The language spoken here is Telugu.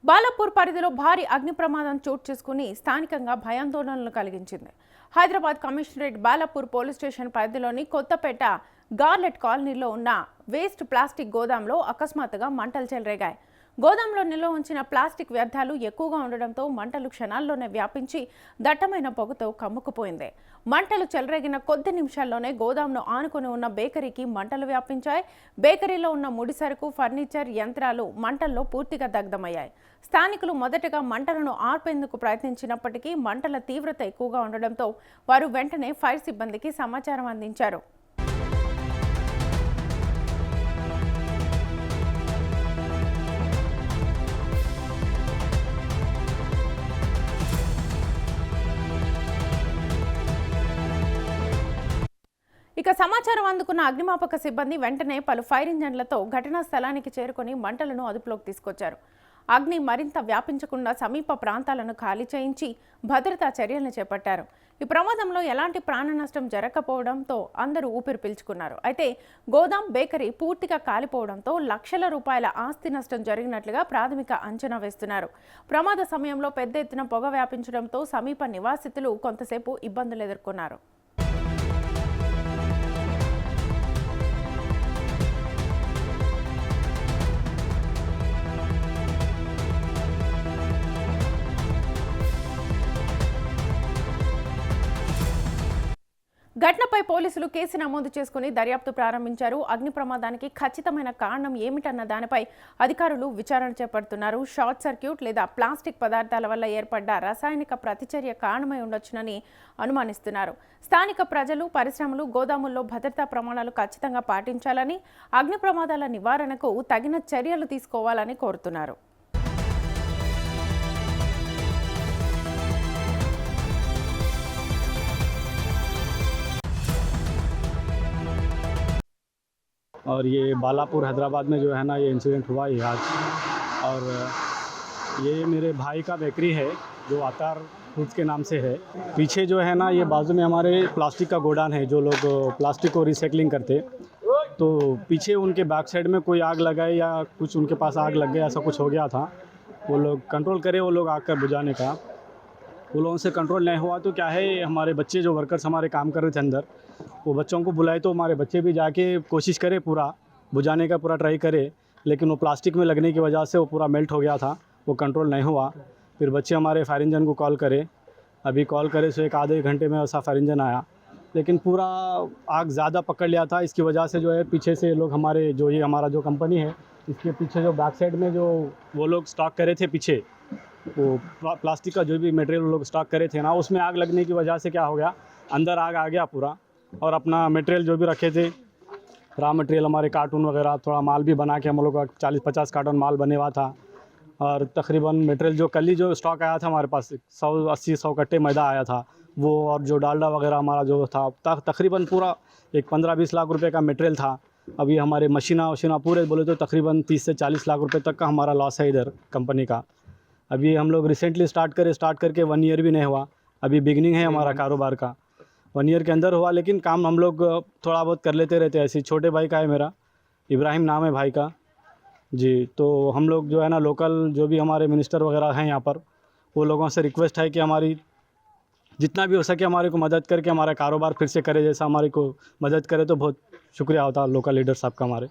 బాలాపూర్ పరిధిలో భారీ అగ్ని ప్రమాదం చోటు చేసుకుని స్థానికంగా భయాందోళనలు కలిగించింది. Hyderabad commissionerate Balapur police station పరిధిలోని కొత్తపేట గార్లెట్ కాలనీలో ఉన్న వేస్ట్ ప్లాస్టిక్ గోదాంలో అకస్మాత్తుగా మంటలు చెలరేగాయి. గోదాంలో నిల్వ ఉంచిన ప్లాస్టిక్ వ్యర్థాలు ఎక్కువగా ఉండడంతో మంటలు క్షణాల్లోనే వ్యాపించి దట్టమైన పొగతో కమ్ముకుపోయింది. మంటలు చెలరేగిన కొద్ది నిమిషాల్లోనే గోదాంను ఆనుకుని ఉన్న బేకరీకి మంటలు వ్యాపించాయి. బేకరీలో ఉన్న ముడిసరుకు, ఫర్నిచర్, యంత్రాలు మంటల్లో పూర్తిగా దగ్ధమయ్యాయి. స్థానికులు మొదటగా మంటలను ఆర్పేందుకు ప్రయత్నించినప్పటికీ మంటల తీవ్రత ఎక్కువగా ఉండడంతో వారు వెంటనే ఫైర్ సిబ్బందికి సమాచారం అందించారు. ఇక సమాచారం అందుకున్న అగ్నిమాపక సిబ్బంది వెంటనే పలు ఫైర్ ఇంజన్లతో ఘటనా స్థలానికి చేరుకొని మంటలను అదుపులోకి తీసుకొచ్చారు. అగ్ని మరింత వ్యాపించకుండా సమీప ప్రాంతాలను ఖాళీ చేయించి భద్రతా చర్యలను చేపట్టారు. ఈ ప్రమాదంలో ఎలాంటి ప్రాణ నష్టం జరగకపోవడంతో అందరూ ఊపిరి పీల్చుకున్నారు. అయితే గోదాం, బేకరీ పూర్తిగా కాలిపోవడంతో లక్షల రూపాయల ఆస్తి నష్టం జరిగినట్లుగా ప్రాథమిక అంచనా వేస్తున్నారు. ప్రమాద సమయంలో పెద్ద ఎత్తున పొగ వ్యాపించడంతో సమీప నివాసితులు కొంతసేపు ఇబ్బందులు ఎదుర్కొన్నారు. ఘటనపై పోలీసులు కేసు నమోదు చేసుకుని దర్యాప్తు ప్రారంభించారు. అగ్ని ప్రమాదానికి ఖచ్చితమైన కారణం ఏమిటన్న దానిపై అధికారులు విచారణ చేపడుతున్నారు. షార్ట్ సర్క్యూట్ లేదా ప్లాస్టిక్ పదార్థాల వల్ల ఏర్పడ్డ రసాయనిక ప్రతిచర్య కారణమై ఉండొచ్చునని అనుమానిస్తున్నారు. స్థానిక ప్రజలు, పరిశ్రమలు గోదాముల్లో భద్రతా ప్రమాణాలు ఖచ్చితంగా పాటించాలని, అగ్ని ప్రమాదాల నివారణకు తగిన చర్యలు తీసుకోవాలని కోరుతున్నారు. और ये बालापुर हैदराबाद में जो है ना, ये इंसिडेंट हुआ ये आज। और ये मेरे भाई का बेकरी है जो आकार फूड्स के नाम से है। पीछे जो है ना, ये बाजू में हमारे प्लास्टिक का गोडाउन है, जो लोग प्लास्टिक को रिसाइकलिंग करते। तो पीछे उनके बैक साइड में कोई आग लगाए या कुछ उनके पास आग लग गया, ऐसा कुछ हो गया था। वो लोग कंट्रोल करे, वो लोग आकर बुझाने का, वो लोगों से कंट्रोल नहीं हुआ तो क्या है, हमारे बच्चे जो वर्कर्स हमारे काम कर रहे थे अंदर, वो बच्चों को बुलाए तो हमारे बच्चे भी जाके कोशिश करे, पूरा बुझाने का पूरा ट्राई करे, लेकिन वो प्लास्टिक में लगने की वजह से वो पूरा मेल्ट हो गया था, वो कंट्रोल नहीं हुआ। फिर बच्चे हमारे फायर इंजन को कॉल करे, अभी कॉल करे सो एक आधे घंटे में वैसा फायर इंजन आया, लेकिन पूरा आग ज़्यादा पकड़ लिया था। इसकी वजह से जो है पीछे से लोग हमारे जो ये हमारा जो कंपनी है, इसके पीछे जो बैक साइड में जो वो लोग स्टॉक करे थे, पीछे वो प्लास्टिक का जो भी मटेरियल लोग स्टॉक करे थे ना, उसमें आग लगने की वजह से क्या हो गया, अंदर आग आ गया पूरा। और अपना मटेरियल जो भी रखे थे, रॉ मटेरियल हमारे कार्टून वगैरह, थोड़ा माल भी बना के हम लोग का 40-50 कार्टून माल बने हुआ था। और तकरीबन मटेरियल जो कल ही जो स्टॉक आया था हमारे पास 180-100 कट्टे मैदा आया था वो, और जो डालडा वगैरह हमारा जो था तकरीबन पूरा एक 15-20 लाख रुपए का मटेरियल था। अभी हमारे मशीना पूरे बोले तो तकरीबन 30 से 40 लाख रुपए तक का हमारा लॉस है इधर कंपनी का। अभी हम लोग रिसेंटली स्टार्ट करके 1 ईयर भी नहीं हुआ, अभी बिगनिंग है हमारा कारोबार का। 1 ईयर के अंदर हुआ, लेकिन काम हम लोग थोड़ा बहुत कर लेते रहते हैं ऐसे। छोटे भाई का है, मेरा इब्राहिम नाम है भाई का जी। तो हम लोग जो है ना, लोकल जो भी हमारे मिनिस्टर वगैरह हैं यहाँ पर, वो लोगों से रिक्वेस्ट है कि हमारी जितना भी हो सके हमारे को मदद करके हमारा कारोबार फिर से करे, जैसा हमारे को मदद करे तो बहुत शुक्रिया होता लोकल लीडर साहब का हमारे।